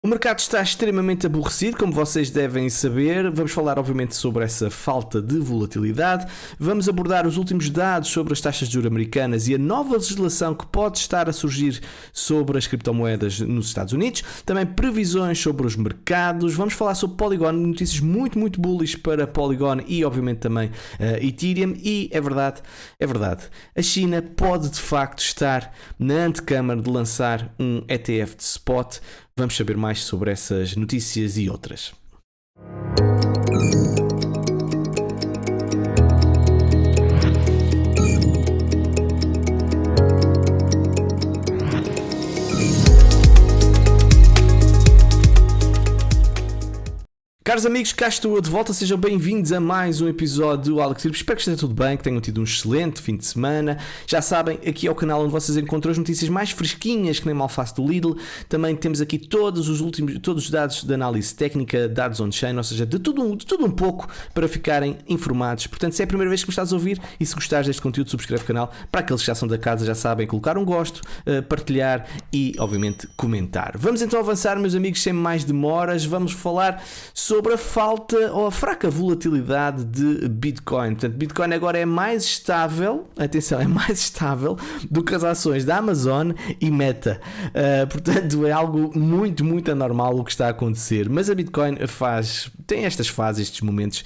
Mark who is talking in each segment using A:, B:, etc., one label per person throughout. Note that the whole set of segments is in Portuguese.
A: O mercado está extremamente aborrecido, como vocês devem saber. Vamos falar, obviamente, sobre essa falta de volatilidade. Vamos abordar os últimos dados sobre as taxas de juros americanas e a nova legislação que pode estar a surgir sobre as criptomoedas nos Estados Unidos. Também previsões sobre os mercados. Vamos falar sobre Polygon, notícias muito bullish para Polygon e, obviamente, também Ethereum. E é verdade, a China pode, de facto, estar na antecâmara de lançar um ETF de spot. Vamos saber mais sobre essas notícias e outras. Caros amigos, cá estou de volta, sejam bem-vindos a mais um episódio do Alex Sirpes. Espero que esteja tudo bem, que tenham tido um excelente fim de semana. Já sabem, aqui é o canal onde vocês encontram as notícias mais fresquinhas que nem mal faço do Lidl. Também temos aqui todos os dados de análise técnica, dados on-chain, ou seja, de tudo um pouco para ficarem informados. Portanto, se é a primeira vez que me estás a ouvir e se gostares deste conteúdo, subscreve o canal. Para aqueles que já são da casa, já sabem, colocar um gosto, partilhar e, obviamente, comentar. Vamos então avançar, meus amigos, sem mais demoras. Vamos falar sobre a falta ou a fraca volatilidade de Bitcoin. Portanto, Bitcoin agora é mais estável, atenção, é mais estável do que as ações da Amazon e Meta. Portanto, é algo muito anormal o que está a acontecer. Mas a Bitcoin tem estas fases, estes momentos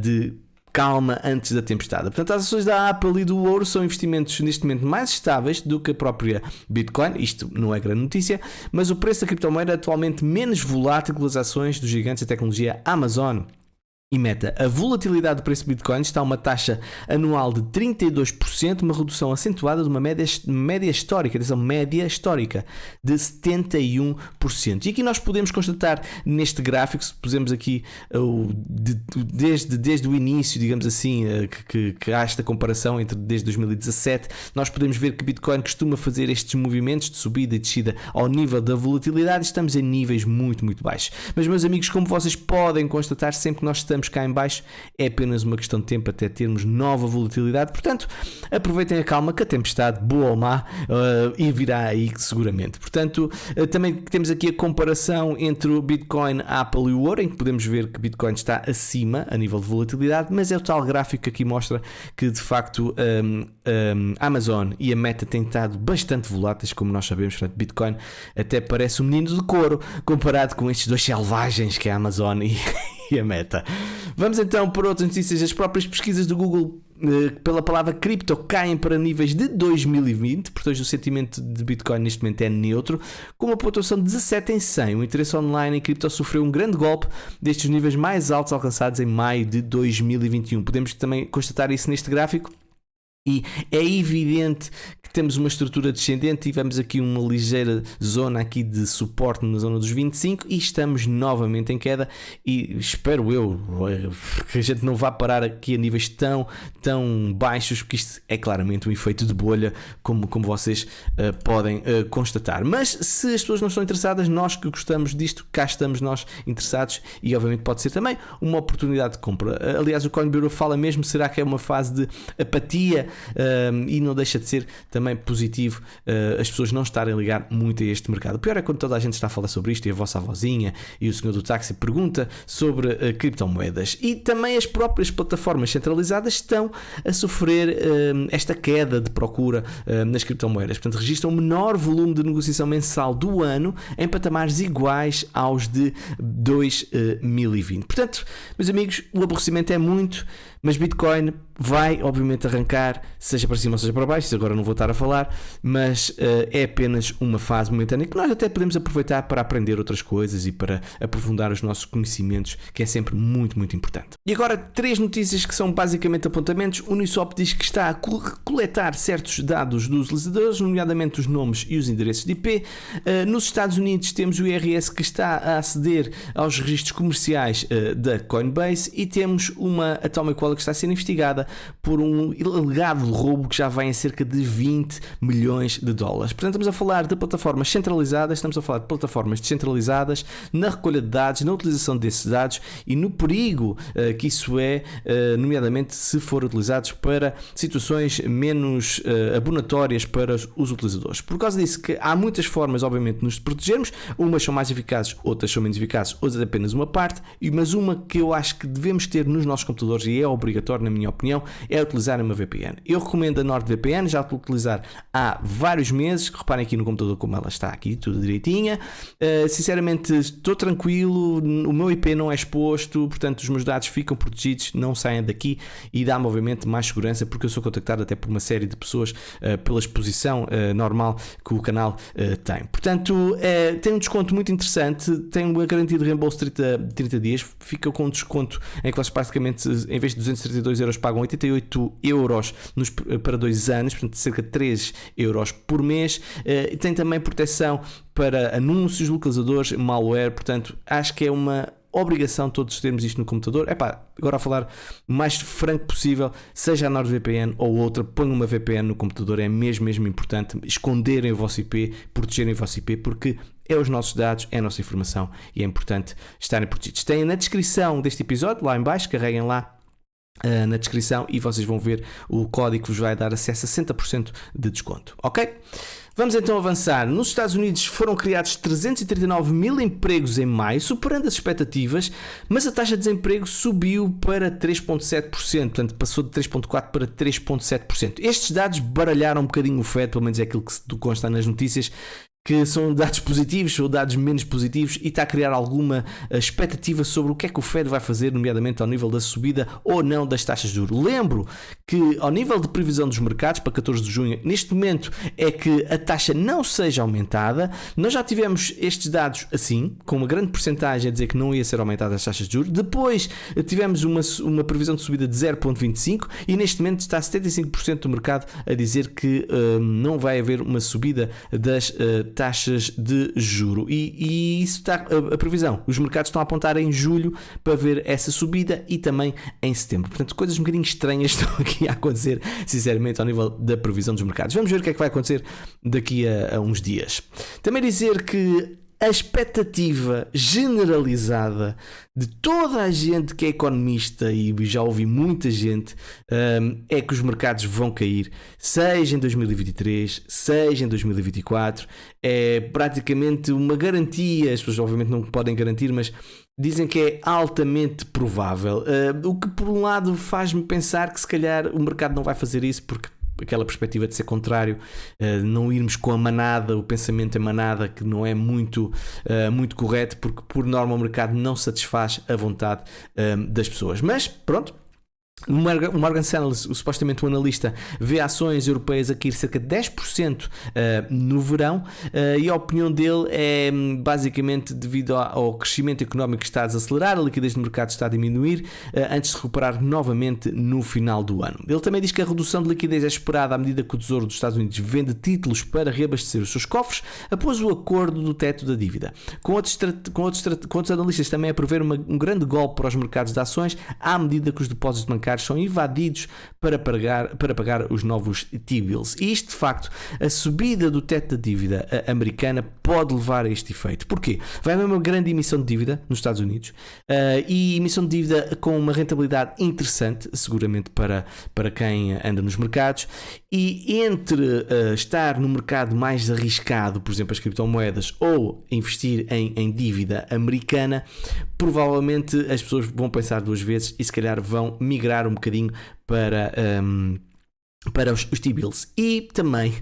A: de calma antes da tempestade. Portanto, as ações da Apple e do ouro são investimentos neste momento mais estáveis do que a própria Bitcoin. Isto não é grande notícia, mas o preço da criptomoeda é atualmente menos volátil que as ações dos gigantes da tecnologia Amazon e Meta. A volatilidade do preço de Bitcoin está a uma taxa anual de 32%, uma redução acentuada de uma média histórica, atenção, média histórica de 71%. E aqui nós podemos constatar neste gráfico, se pusemos aqui desde o início, digamos assim, que há esta comparação desde 2017, nós podemos ver que Bitcoin costuma fazer estes movimentos de subida e descida ao nível da volatilidade. Estamos em níveis muito baixos. Mas, meus amigos, como vocês podem constatar, sempre que nós estamos cá em baixo é apenas uma questão de tempo até termos nova volatilidade. Portanto, aproveitem a calma, que a tempestade, boa ou má, e virá aí seguramente. Portanto, também temos aqui a comparação entre o Bitcoin, a Apple e o ouro, em que podemos ver que Bitcoin está acima a nível de volatilidade, mas é o tal gráfico que aqui mostra que de facto a Amazon e a Meta têm estado bastante voláteis, como nós sabemos. Portanto, Bitcoin até parece um menino de couro comparado com estes dois selvagens que é a Amazon e a Meta. Vamos então para outras notícias. As próprias pesquisas do Google pela palavra cripto caem para níveis de 2020, portanto o sentimento de Bitcoin neste momento é neutro, com uma pontuação de 17 em 100. O interesse online em cripto sofreu um grande golpe destes níveis mais altos alcançados em maio de 2021. Podemos também constatar isso neste gráfico. E é evidente que temos uma estrutura descendente, tivemos aqui uma ligeira zona aqui de suporte na zona dos 25 e estamos novamente em queda e espero eu que a gente não vá parar aqui a níveis tão baixos, porque isto é claramente um efeito de bolha, como vocês podem constatar. Mas se as pessoas não estão interessadas, nós que gostamos disto, cá estamos nós interessados e obviamente pode ser também uma oportunidade de compra. Aliás, o Coin Bureau fala mesmo, será que é uma fase de apatia? E não deixa de ser também positivo as pessoas não estarem a ligar muito a este mercado. O pior é quando toda a gente está a falar sobre isto e a vossa avózinha e o senhor do táxi pergunta sobre criptomoedas. E também as próprias plataformas centralizadas estão a sofrer esta queda de procura nas criptomoedas. Portanto, registram o menor volume de negociação mensal do ano em patamares iguais aos de 2020. Portanto, meus amigos, o aborrecimento é muito, mas Bitcoin vai obviamente arrancar, seja para cima ou seja para baixo, isso agora não vou estar a falar, mas é apenas uma fase momentânea que nós até podemos aproveitar para aprender outras coisas e para aprofundar os nossos conhecimentos, que é sempre muito importante. E agora 3 notícias que são basicamente apontamentos. O Uniswap diz que está a coletar certos dados dos utilizadores, nomeadamente os nomes e os endereços de IP. Nos Estados Unidos temos o IRS que está a aceder aos registros comerciais da Coinbase e temos uma Atomic Wallet que está a ser investigada investigada por um alegado roubo que já vai em cerca de 20 milhões de dólares. Portanto, estamos a falar de plataformas centralizadas, estamos a falar de plataformas descentralizadas na recolha de dados, na utilização desses dados e no perigo que isso é, nomeadamente se for utilizados para situações menos abonatórias para os utilizadores. Por causa disso, que há muitas formas, obviamente, de nos protegermos, umas são mais eficazes, outras são menos eficazes, outras apenas uma parte, mas uma que eu acho que devemos ter nos nossos computadores e é obrigatório, na minha opinião, é utilizar uma VPN. Eu recomendo a NordVPN, já estou a utilizar há vários meses, reparem aqui no computador como ela está aqui, tudo direitinha. Sinceramente, estou tranquilo, o meu IP não é exposto, portanto os meus dados ficam protegidos, não saem daqui e dá-me obviamente mais segurança, porque eu sou contactado até por uma série de pessoas pela exposição normal que o canal tem. Portanto, tem um desconto muito interessante, tem uma garantia de reembolso de 30 dias, fica com um desconto em que vocês praticamente, em vez de 232 euros, pagam 88 euros para 2 anos, portanto cerca de 3 euros por mês. Tem também proteção para anúncios, localizadores, malware, portanto acho que é uma obrigação todos termos isto no computador. Agora a falar o mais franco possível, seja a NordVPN ou outra, ponham uma VPN no computador, é mesmo importante esconderem o vosso IP, protegerem o vosso IP, porque é os nossos dados, é a nossa informação e é importante estarem protegidos. Tem na descrição deste episódio, lá em baixo, carreguem lá na descrição e vocês vão ver o código que vos vai dar acesso a 60% de desconto, ok? Vamos então avançar. Nos Estados Unidos foram criados 339 mil empregos em maio, superando as expectativas, mas a taxa de desemprego subiu para 3,7%, portanto passou de 3,4% para 3,7%. Estes dados baralharam um bocadinho o FED, pelo menos é aquilo que consta nas notícias, que são dados positivos ou dados menos positivos, e está a criar alguma expectativa sobre o que é que o FED vai fazer, nomeadamente ao nível da subida ou não das taxas de juros. Lembro que ao nível de previsão dos mercados para 14 de junho, neste momento é que a taxa não seja aumentada. Nós já tivemos estes dados assim, com uma grande porcentagem a dizer que não ia ser aumentada as taxas de juros. Depois tivemos uma previsão de subida de 0,25 e neste momento está 75% do mercado a dizer que não vai haver uma subida das taxas de juro, e isso está a previsão. Os mercados estão a apontar em julho para ver essa subida e também em setembro. Portanto, coisas um bocadinho estranhas estão aqui a acontecer, sinceramente, ao nível da previsão dos mercados. Vamos ver o que é que vai acontecer daqui a uns dias. Também dizer que a expectativa generalizada de toda a gente que é economista, e já ouvi muita gente, é que os mercados vão cair, seja em 2023, seja em 2024. É praticamente uma garantia. As pessoas obviamente não podem garantir, mas dizem que é altamente provável. O que por um lado faz-me pensar que se calhar o mercado não vai fazer isso, porque aquela perspectiva de ser contrário, não irmos com a manada, o pensamento em manada, que não é muito correto, porque por norma o mercado não satisfaz a vontade das pessoas. Mas pronto, o Morgan Stanley, supostamente um analista, vê ações europeias a cair cerca de 10% no verão, e a opinião dele é basicamente devido ao crescimento económico que está a desacelerar, a liquidez do mercado está a diminuir, antes de recuperar novamente no final do ano. Ele também diz que a redução de liquidez é esperada à medida que o Tesouro dos Estados Unidos vende títulos para reabastecer os seus cofres após o acordo do teto da dívida. Com outros analistas também a prever um grande golpe para os mercados de ações à medida que os depósitos bancários são invadidos para pagar os novos T-bills. E isto, de facto, a subida do teto da dívida americana pode levar a este efeito. Porquê? Vai haver uma grande emissão de dívida nos Estados Unidos, e emissão de dívida com uma rentabilidade interessante, seguramente para quem anda nos mercados, e entre estar no mercado mais arriscado, por exemplo as criptomoedas, ou investir em dívida americana, provavelmente as pessoas vão pensar duas vezes e se calhar vão migrar um bocadinho para os T-bills. E também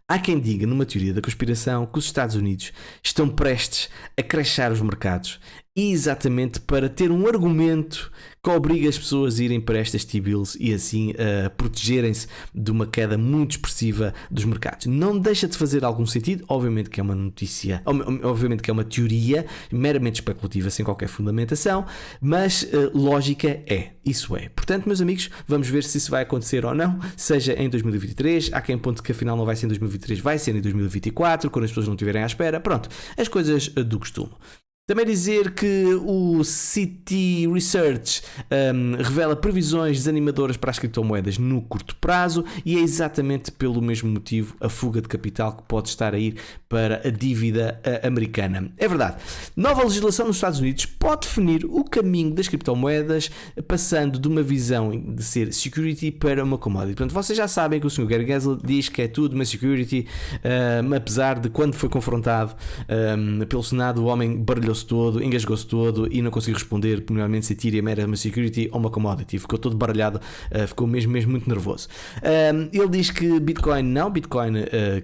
A: há quem diga, numa teoria da conspiração, que os Estados Unidos estão prestes a crashar os mercados, exatamente para ter um argumento que obriga as pessoas a irem para estas T-bills e assim protegerem-se de uma queda muito expressiva dos mercados. Não deixa de fazer algum sentido, obviamente que é uma notícia, obviamente que é uma teoria meramente especulativa, sem qualquer fundamentação, mas lógica isso é. Portanto, meus amigos, vamos ver se isso vai acontecer ou não, seja em 2023, há quem ponte que afinal não vai ser em 2023, vai ser em 2024, quando as pessoas não estiverem à espera, pronto, as coisas do costume. Também dizer que o Citi Research revela previsões desanimadoras para as criptomoedas no curto prazo, e é exatamente pelo mesmo motivo a fuga de capital que pode estar a ir para a dívida americana. É verdade, nova legislação nos Estados Unidos pode definir o caminho das criptomoedas, passando de uma visão de ser security para uma commodity. Portanto, vocês já sabem que o Sr. Gary Gensler diz que é tudo uma security, apesar de quando foi confrontado pelo Senado, o homem baralhou-se todo, engasgou-se todo e não conseguiu responder, primeiramente, se Ethereum era uma security ou uma commodity. Ficou todo baralhado, ficou mesmo muito nervoso. Ele diz que Bitcoin não, Bitcoin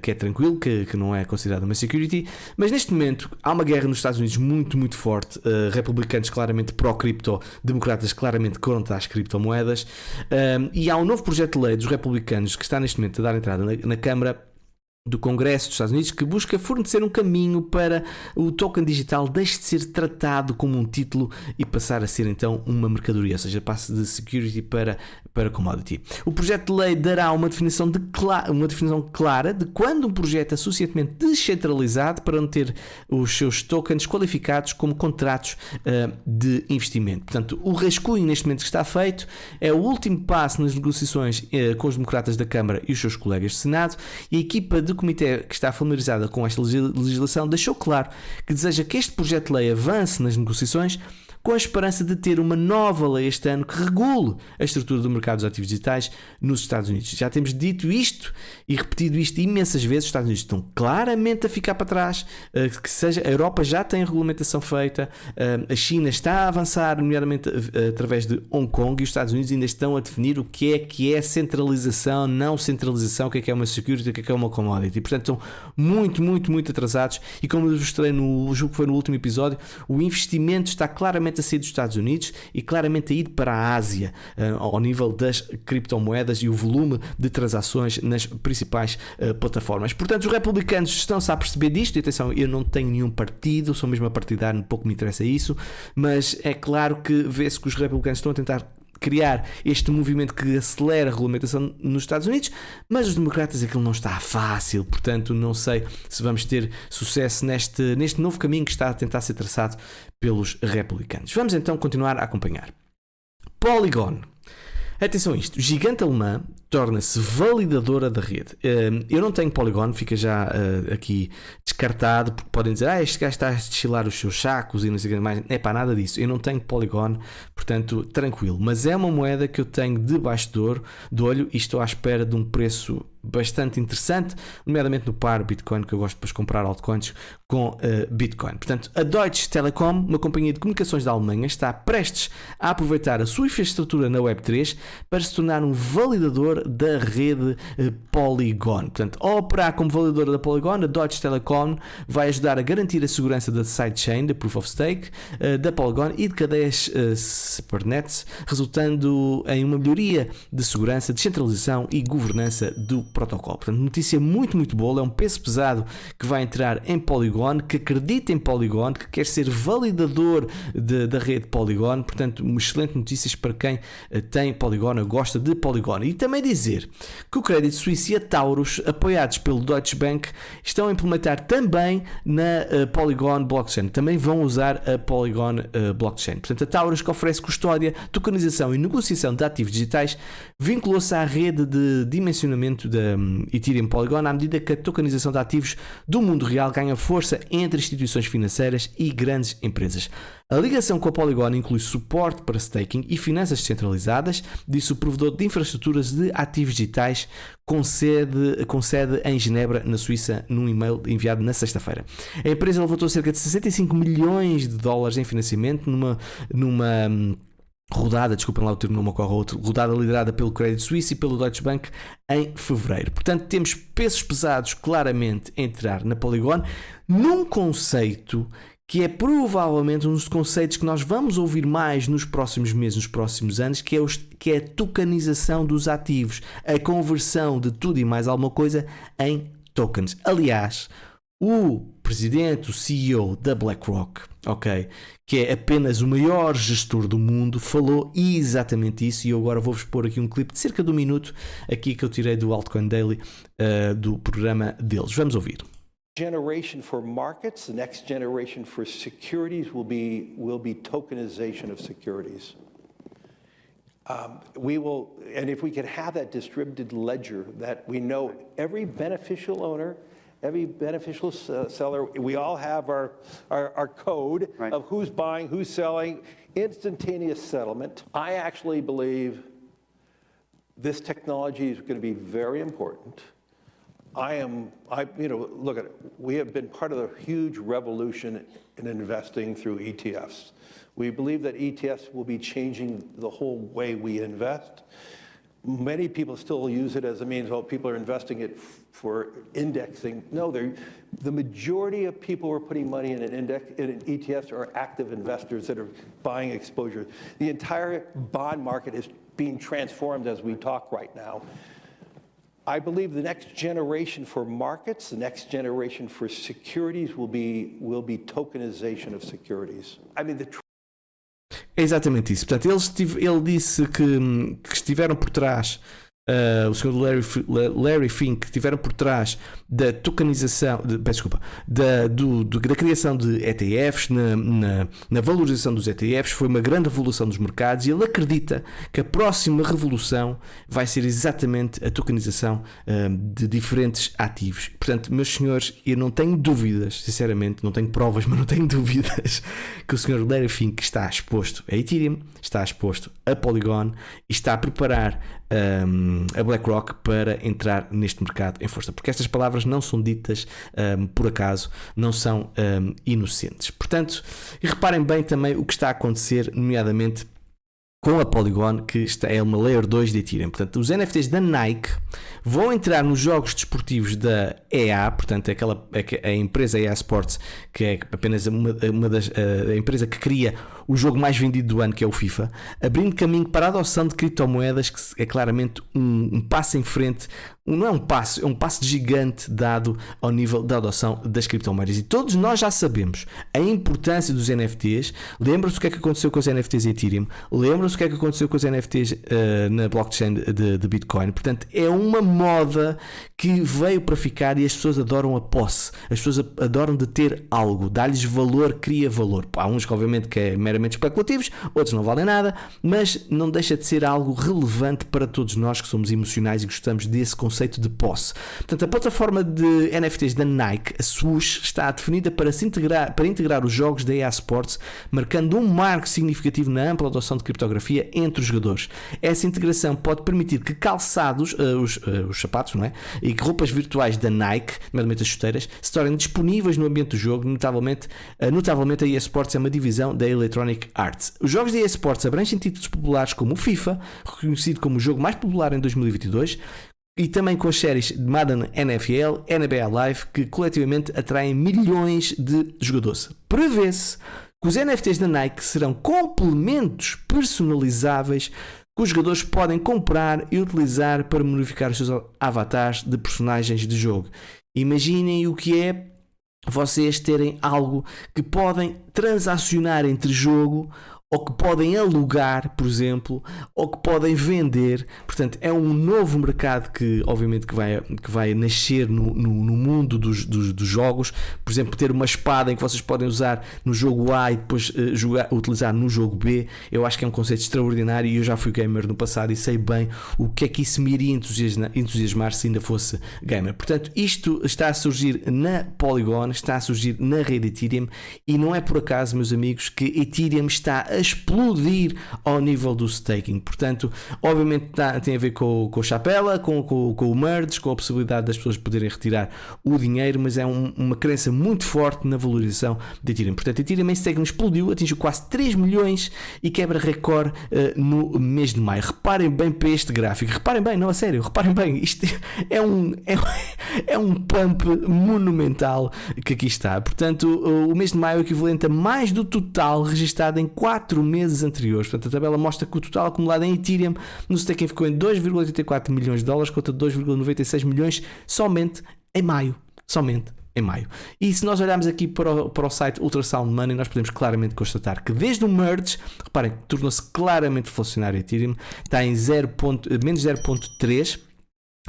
A: que é tranquilo, que não é considerado uma security, mas neste momento há uma guerra nos Estados Unidos muito forte, republicanos claramente pró-cripto, democratas claramente contra as criptomoedas, e há um novo projeto de lei dos republicanos que está neste momento a dar entrada na Câmara do Congresso dos Estados Unidos, que busca fornecer um caminho para o token digital deixe de ser tratado como um título e passar a ser então uma mercadoria, ou seja, passe de security para commodity. O projeto de lei dará uma definição clara de quando um projeto é suficientemente descentralizado para não ter os seus tokens qualificados como contratos de investimento. Portanto, o rascunho neste momento que está feito é o último passo nas negociações com os democratas da Câmara e os seus colegas de Senado, e a equipa do comitê que está familiarizada com esta legislação deixou claro que deseja que este projeto de lei avance nas negociações, com a esperança de ter uma nova lei este ano que regule a estrutura do mercado dos ativos digitais nos Estados Unidos. Já temos dito isto e repetido isto imensas vezes. Os Estados Unidos estão claramente a ficar para trás, que seja a Europa já tem a regulamentação feita, a China está a avançar, nomeadamente através de Hong Kong, e os Estados Unidos ainda estão a definir o que é centralização, não centralização, o que é uma security, o que é uma commodity. Portanto, estão muito atrasados, e como eu mostrei no jogo que foi no último episódio, o investimento está claramente a sair dos Estados Unidos e claramente a ir para a Ásia, ao nível das criptomoedas e o volume de transações nas principais plataformas. Portanto, os republicanos estão-se a perceber disto, e atenção, eu não tenho nenhum partido, sou mesmo a partidário, um pouco me interessa isso, mas é claro que vê-se que os republicanos estão a tentar criar este movimento que acelera a regulamentação nos Estados Unidos, mas os democratas aquilo não está fácil, portanto não sei se vamos ter sucesso neste novo caminho que está a tentar ser traçado pelos republicanos. Vamos então continuar a acompanhar. Polygon. Atenção a isto, o gigante alemã torna-se validadora da rede. Eu não tenho Polygon, fica já aqui descartado, porque podem dizer, este gajo está a destilar os seus sacos e não sei o que mais. É para nada disso, eu não tenho Polygon, portanto tranquilo, mas é uma moeda que eu tenho debaixo do olho e estou à espera de um preço bastante interessante, nomeadamente no par Bitcoin, que eu gosto de depois comprar altcoins com Bitcoin. Portanto, a Deutsche Telekom, uma companhia de comunicações da Alemanha, está prestes a aproveitar a sua infraestrutura na Web3 para se tornar um validador da rede Polygon. Portanto, ao operar como validadora da Polygon, a Deutsche Telekom vai ajudar a garantir a segurança da sidechain, da Proof of Stake, da Polygon e de cadeias Supernets, resultando em uma melhoria de segurança, descentralização e governança do protocolo. Portanto, notícia muito boa, é um peso pesado que vai entrar em Polygon, que acredita em Polygon, que quer ser validador da rede Polygon. Portanto, uma excelente notícia para quem tem Polygon ou gosta de Polygon. E também dizer que o Credit Suisse e a Taurus, apoiados pelo Deutsche Bank, estão a implementar também na Polygon Blockchain. Também vão usar a Polygon Blockchain. Portanto, a Taurus, que oferece custódia, tokenização e negociação de ativos digitais, vinculou-se à rede de dimensionamento da Ethereum Polygon à medida que a tokenização de ativos do mundo real ganha força entre instituições financeiras e grandes empresas. A ligação com a Polygon inclui suporte para staking e finanças descentralizadas, disse o provedor de infraestruturas de ativos digitais com sede em Genebra, na Suíça, num e-mail enviado na sexta-feira. A empresa levantou cerca de 65 milhões de dólares em financiamento numa rodada, desculpem lá o termo, não me ocorre outro, rodada liderada pelo Credit Suisse e pelo Deutsche Bank em fevereiro. Portanto, temos pesos pesados claramente a entrar na Polygon num conceito que é provavelmente um dos conceitos que nós vamos ouvir mais nos próximos meses, nos próximos anos, que é a tokenização dos ativos, a conversão de tudo e mais alguma coisa em tokens. Aliás, o presidente, o CEO da BlackRock, que é apenas o maior gestor do mundo, falou exatamente isso, e eu agora vou-vos pôr aqui um clipe de cerca de 1 minuto, aqui que eu tirei do Altcoin Daily, do programa deles. Vamos ouvir.
B: generation for markets, the next generation for securities will be tokenization of securities. And if we could have that distributed ledger that we know every beneficial owner, every beneficial seller, we all have our code of who's buying, who's selling, instantaneous settlement. I actually believe this technology is going to be very important. Look at it. We have been part of a huge revolution in investing through ETFs. We believe that ETFs will be changing the whole way we invest. Many people still use it as a means, people are investing it for indexing. No, the majority of people who are putting money in in ETFs are active investors that are buying exposure. The entire bond market is being transformed as we talk right now. I believe the next generation for markets, the next generation for securities will be tokenization of securities. I mean,
A: É exatamente isso. Portanto, ele disse que estiveram por trás, o Sr. Larry Fink, estiveram por trás da tokenização, da criação de ETFs, na valorização dos ETFs. Foi uma grande revolução dos mercados e ele acredita que a próxima revolução vai ser exatamente a tokenização de diferentes ativos. Portanto, meus senhores, eu não tenho dúvidas, sinceramente, não tenho provas, mas não tenho dúvidas que o Sr. Larry Fink está exposto a Ethereum, está exposto a Polygon e está a preparar a BlackRock para entrar neste mercado em força, porque estas palavras não são ditas por acaso, não são inocentes. Portanto, e reparem bem também o que está a acontecer, nomeadamente com a Polygon, que é uma Layer 2 de Ethereum. Portanto, os NFTs da Nike vão entrar nos jogos desportivos da EA, portanto, a empresa EA Sports, que é apenas a empresa que cria o jogo mais vendido do ano, que é o FIFA, abrindo caminho para a adoção de criptomoedas, que é claramente um passo em frente, não é um passo, é um passo gigante dado ao nível da adoção das criptomoedas. E todos nós já sabemos a importância dos NFTs. Lembram-se o que é que aconteceu com os NFTs em Ethereum, lembram-se o que é que aconteceu com os NFTs na blockchain de Bitcoin. Portanto, é uma moda que veio para ficar e as pessoas adoram a posse, as pessoas adoram de ter algo, dar-lhes valor, cria valor. Há uns que obviamente que é meramente especulativos, outros não valem nada, mas não deixa de ser algo relevante para todos nós que somos emocionais e gostamos desse conceito de posse. Portanto, a plataforma de NFTs da Nike, a Swoosh, está definida para integrar os jogos da EA Sports, marcando um marco significativo na ampla adoção de criptografia entre os jogadores. Essa integração pode permitir que calçados, os sapatos, não é? E que roupas virtuais da Nike, nomeadamente as chuteiras, se tornem disponíveis no ambiente do jogo. Notavelmente a EA Sports é uma divisão da Electronic Arts. Os jogos da EA Sports abrangem títulos populares como o FIFA, reconhecido como o jogo mais popular em 2022, e também com as séries de Madden NFL, NBA Live, que coletivamente atraem milhões de jogadores. Prevê-se que os NFTs da Nike serão complementos personalizáveis que os jogadores podem comprar e utilizar para modificar os seus avatares de personagens de jogo. Imaginem o que é vocês terem algo que podem transacionar entre jogo, ou que podem alugar, por exemplo, ou que podem vender. Portanto, é um novo mercado que obviamente que vai nascer no mundo dos jogos. Por exemplo, ter uma espada em que vocês podem usar no jogo A e depois utilizar no jogo B. Eu acho que é um conceito extraordinário e eu já fui gamer no passado e sei bem o que é que isso me iria entusiasmar se ainda fosse gamer. Portanto, isto está a surgir na Polygon, está a surgir na rede Ethereum e não é por acaso, meus amigos, que Ethereum está a explodir ao nível do staking. Portanto, obviamente tem a ver com a chapela, com o merge, com a possibilidade das pessoas poderem retirar o dinheiro, mas é uma crença muito forte na valorização de Ethereum. Portanto, Ethereum em staking explodiu, atingiu quase 3 milhões e quebra recorde no mês de maio. Reparem bem para este gráfico, reparem bem, não, a sério, reparem bem, isto é um pump monumental que aqui está. Portanto, o mês de maio é equivalente a mais do total registado em 4 meses anteriores. Portanto, a tabela mostra que o total acumulado em Ethereum no staking ficou em 2,84 milhões de dólares contra 2,96 milhões somente em maio. E se nós olharmos aqui para o site Ultrasound Money, nós podemos claramente constatar que desde o merge, reparem, tornou-se claramente deflacionário Ethereum, está em menos 0.3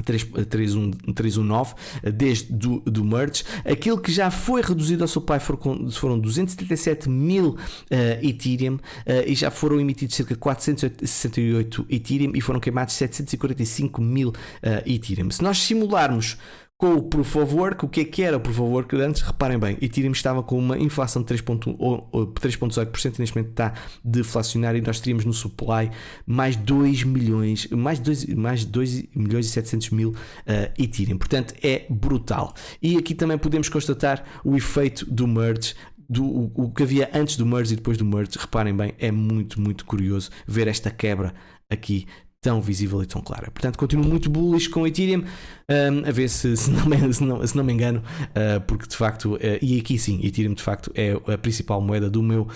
A: 319 desde do merge. Aquilo que já foi reduzido ao supply foram 277 mil Ethereum e já foram emitidos cerca de 468 Ethereum e foram queimados 745 mil Ethereum. Se nós simularmos com o Proof of Work, o que era o Proof of Work antes? Reparem bem, Ethereum estava com uma inflação de 3,18% e neste momento está deflacionário e nós teríamos no supply mais 2 milhões e 700 mil Ethereum. Portanto, é brutal. E aqui também podemos constatar o efeito do merge, o que havia antes do merge e depois do merge. Reparem bem, é muito, muito curioso ver esta quebra aqui tão visível e tão clara. Portanto, continuo muito bullish com o Ethereum, a ver se não me engano, porque de facto, e aqui sim, Ethereum de facto é a principal moeda do meu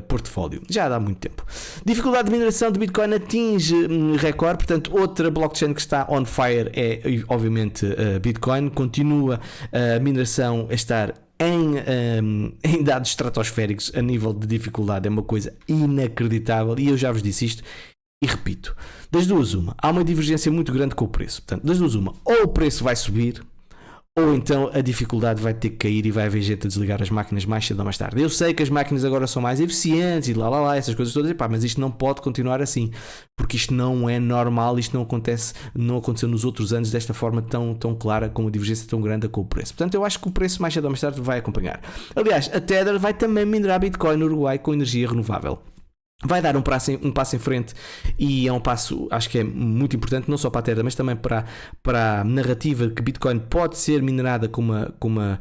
A: portfólio, já há muito tempo. Dificuldade de mineração de Bitcoin atinge recorde, portanto, outra blockchain que está on fire é obviamente Bitcoin, continua a mineração a estar em dados estratosféricos a nível de dificuldade, é uma coisa inacreditável e eu já vos disse isto. E repito, das duas uma, há uma divergência muito grande com o preço. Portanto, das duas uma, ou o preço vai subir, ou então a dificuldade vai ter que cair e vai haver gente a desligar as máquinas mais cedo ou mais tarde. Eu sei que as máquinas agora são mais eficientes e essas coisas todas, mas isto não pode continuar assim, porque isto não é normal, isto não aconteceu nos outros anos desta forma tão clara, com uma divergência tão grande com o preço. Portanto, eu acho que o preço mais cedo ou mais tarde vai acompanhar. Aliás, a Tether vai também minerar Bitcoin no Uruguai com energia renovável. Vai dar um passo em frente e é um passo, acho que é muito importante, não só para a Tether, mas também para a narrativa que Bitcoin pode ser minerada com uma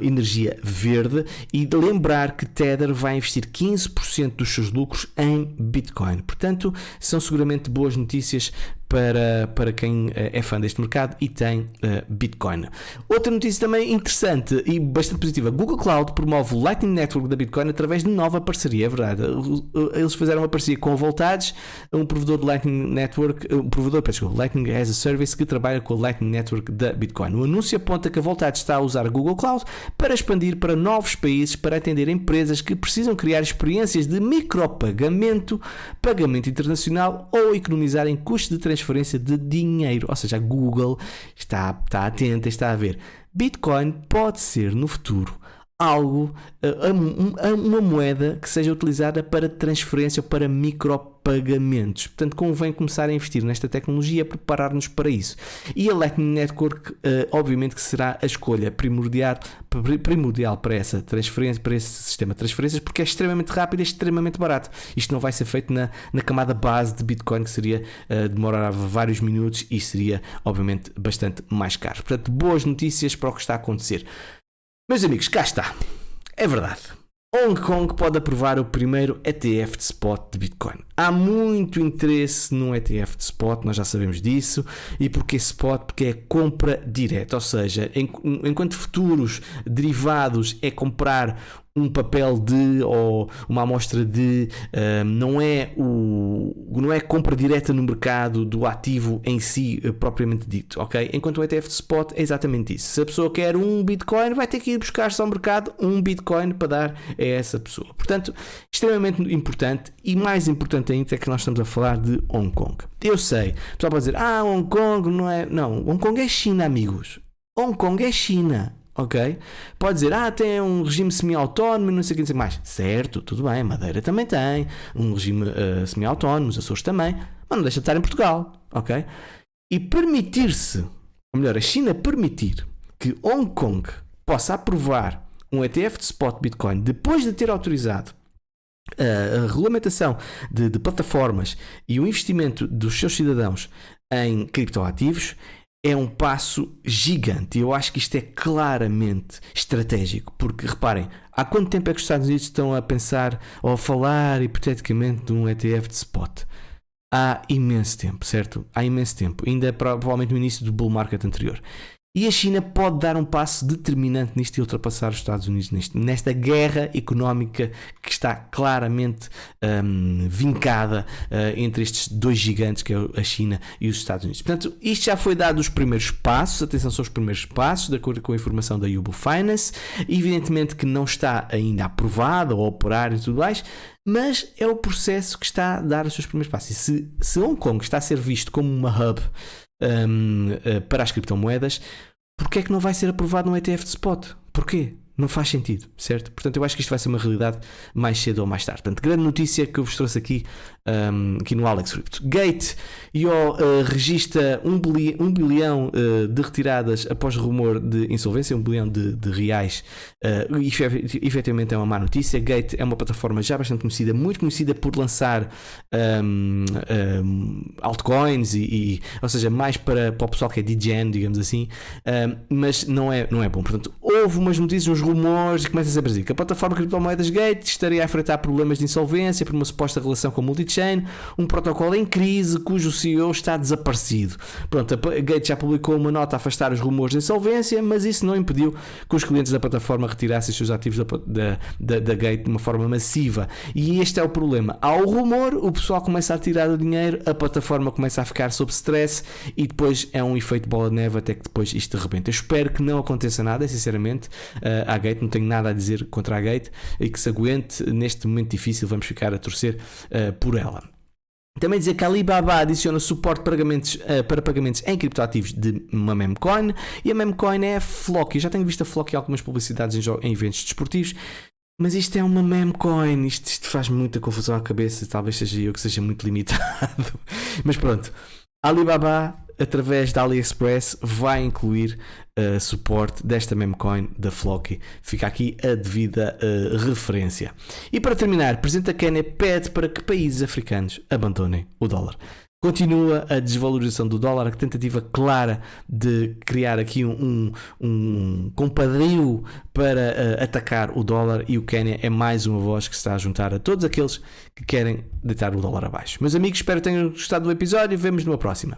A: energia verde, e de lembrar que Tether vai investir 15% dos seus lucros em Bitcoin. Portanto, são seguramente boas notícias para quem é fã deste mercado e tem Bitcoin. Outra notícia também interessante e bastante positiva: Google Cloud promove o Lightning Network da Bitcoin através de nova parceria. É verdade, eles fizeram uma parceria com a Voltage, um provedor de Lightning Network, Lightning as a Service, que trabalha com o Lightning Network da Bitcoin. O anúncio aponta que a Voltage está a usar a Google Cloud para expandir para novos países, para atender empresas que precisam criar experiências de micropagamento, pagamento internacional ou economizar em custos de transferência de dinheiro. Ou seja, a Google está atenta, está a ver. Bitcoin pode ser no futuro uma moeda que seja utilizada para transferência ou para micropagamentos. Portanto, convém começar a investir nesta tecnologia, preparar-nos para isso. E a Lightning Network, obviamente que será a escolha primordial para essa transferência, para esse sistema de transferências, porque é extremamente rápido e extremamente barato. Isto não vai ser feito na camada base de Bitcoin, que seria demorava vários minutos e seria, obviamente, bastante mais caro. Portanto, boas notícias para o que está a acontecer. Meus amigos, cá está. É verdade. Hong Kong pode aprovar o primeiro ETF de spot de Bitcoin. Há muito interesse num ETF de spot, nós já sabemos disso. E porquê spot? Porque é compra direta, ou seja, enquanto futuros derivados é comprar um papel ou uma amostra não é compra direta no mercado do ativo em si propriamente dito, ok? Enquanto o ETF de spot é exatamente isso. Se a pessoa quer um Bitcoin, vai ter que ir buscar-se ao mercado um Bitcoin para dar a essa pessoa. Portanto, extremamente importante, e mais importante ainda é que nós estamos a falar de Hong Kong. Eu sei, o pessoal pode dizer, Hong Kong não é... Não, Hong Kong é China, amigos. Hong Kong é China. Ok? Pode dizer, tem um regime semi-autónomo e não sei o que dizer mais. Certo, tudo bem, Madeira também tem um regime semi-autónomo, os Açores também, mas não deixa de estar em Portugal, ok? E permitir-se, ou melhor, a China permitir que Hong Kong possa aprovar um ETF de spot Bitcoin depois de ter autorizado a regulamentação de plataformas e o investimento dos seus cidadãos em criptoativos, é um passo gigante. Eu acho que isto é claramente estratégico, porque reparem, há quanto tempo é que os Estados Unidos estão a pensar ou a falar hipoteticamente de um ETF de spot? Há imenso tempo, certo? Há imenso tempo, ainda provavelmente no início do bull market anterior. E a China pode dar um passo determinante nisto e ultrapassar os Estados Unidos nesta guerra económica que está claramente vincada entre estes dois gigantes, que é a China e os Estados Unidos. Portanto, isto já foi dado os primeiros passos, atenção, são os primeiros passos, de acordo com a informação da Yubo Finance. Evidentemente que não está ainda aprovado ou a operar e tudo mais, mas é o processo que está a dar os seus primeiros passos. E se Hong Kong está a ser visto como uma hub para as criptomoedas, porque é que não vai ser aprovado no ETF de spot? Porquê? Não faz sentido, certo? Portanto, eu acho que isto vai ser uma realidade mais cedo ou mais tarde. Portanto, grande notícia que eu vos trouxe aqui no Alex Crypto. Gate registra 1 bilhão de retiradas após rumor de insolvência, 1 bilhão de reais. Efetivamente é uma má notícia. Gate é uma plataforma já bastante conhecida, muito conhecida por lançar altcoins, ou seja, mais para o pessoal que é degen, digamos assim, mas não é bom. Portanto, houve umas notícias, uns rumores, e começa a dizer que a plataforma de criptomoedas Gate estaria a enfrentar problemas de insolvência por uma suposta relação com a multichain, um protocolo em crise cujo CEO está desaparecido. Pronto, a Gate já publicou uma nota a afastar os rumores de insolvência, mas isso não impediu que os clientes da plataforma retirassem os seus ativos da Gate de uma forma massiva. E este é o problema. Há o rumor, o pessoal começa a tirar o dinheiro, a plataforma começa a ficar sob stress e depois é um efeito bola de neve até que depois isto rebenta. Eu espero que não aconteça nada, sinceramente. A Gate, não tenho nada a dizer contra a Gate, e que se aguente neste momento difícil. Vamos ficar a torcer por ela. Também dizer que a Alibaba adiciona suporte para pagamentos em criptoativos de uma memecoin, e a memecoin é a Floki. Eu já tenho visto a Floki em algumas publicidades em eventos desportivos, mas isto é uma memecoin, isto faz muita confusão à cabeça, talvez seja eu que seja muito limitado. Mas pronto, a Alibaba, através da AliExpress, vai incluir suporte desta memecoin da Floki. Fica aqui a devida referência. E para terminar, Presidente da Quénia pede para que países africanos abandonem o dólar. Continua a desvalorização do dólar, a tentativa clara de criar aqui um compadrio para atacar o dólar, e o Quénia é mais uma voz que se está a juntar a todos aqueles que querem deitar o dólar abaixo. Meus amigos, espero que tenham gostado do episódio e vemos numa próxima.